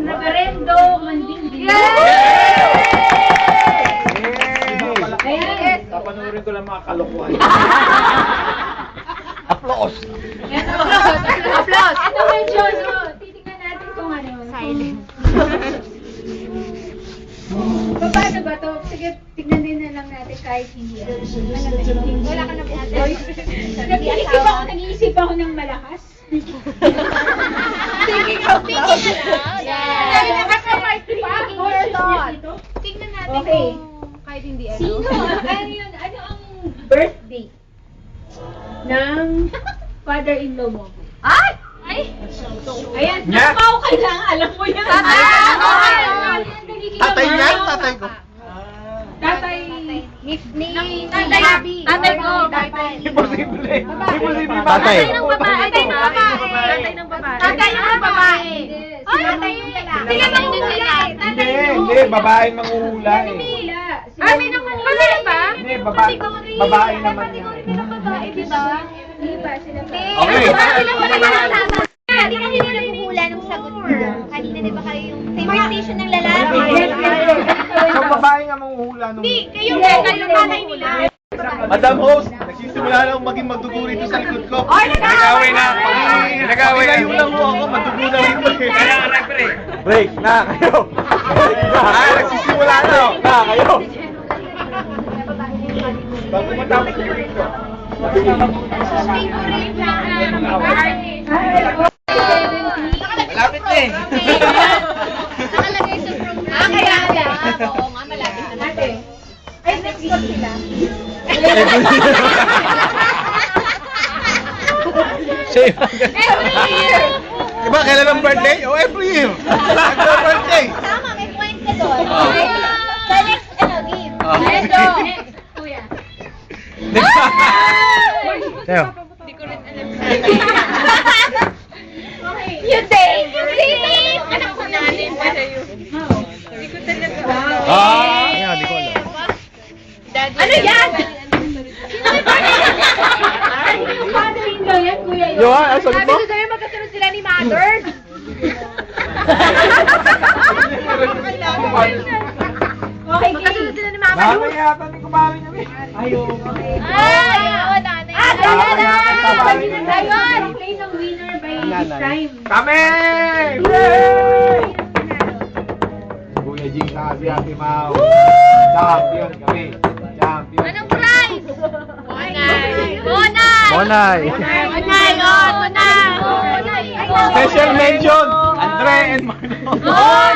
Reverendo Mandingding. Ayan. Papanurin ko lang mga kalokohan. Applause! Applause! Ito medyo, titignan natin kung ano. Silent. Paano ba to? Sige, tignan din na lang natin kahit hindi. Wala ka na po. Nag-iisip ako ng malakas. Thinking out loud. Tignan natin kung kahit hindi ano. Sino? Ano yun? Ano ang birthday ng father-in-law mo? Ay! Ay! Ayan, napaw ka lang. Alam mo yan. Tatay niya? Tatay ko. Tatay ni Tatay ko. Imposible. Imposible. Tatay. Tatay ng babae. Tatay ng babae. Tatay ng babae. Ay, tatay yung lalaki. Sila lang yung lalaki. Hindi, babaeng manguhula eh. Pamila. May nang pamilya ba? Hindi, babae naman yan. Babae, di ba? Di ba? Sila ba? Okay. Hindi kasi nila nahuhula ng sagot mo. Kanina di ba kayo yung conversation ng lalaki? So, babae nga manguhula nung... Hindi, kayo tatay nila. Madam Host, nagsisimula na akong maging madugo rito sa likod ko. Nag-away na ako. Nag-away na lang mo ako, madugo na rin. Kailangan nag-break. Break na, kayo. Nagsisimula na. Na, kayo. Bago matapos yung break ko. Malapit na eh. Nakalagay sa program. Kaya oo nga, malapit na natin. Ay, next ko sila. Every year! Diba, kailan ang birthday? Oh, every year. Birthday. Tama, may point ka doon. Sa next, game. Ito. Kuya. Tayo. Hindi ko rin alam. Okay. You date! You date! Anak ko natin pala yun. Hindi ko talaga. Ayan, di ko alam. Ano yan? Ano yung father-in-law yan, kuya? Yo, ang sagot Sabi mo? ko sa'yo, magkasunod sila ni Mother. Okay, Magkasunod game. sila ni Mother. Mama yata ni kumari niya eh. Ayaw. Ay, oo, nanay. Pwede na tayo. Play ng winner by this time. Kami! Yay! Kuya Jing na si Ate Mau. Champion kami. Champion. Anong prize? Monay. Monay. Monay. Monay, oh, Monay. Special mention, Andre and Marlon. Oh,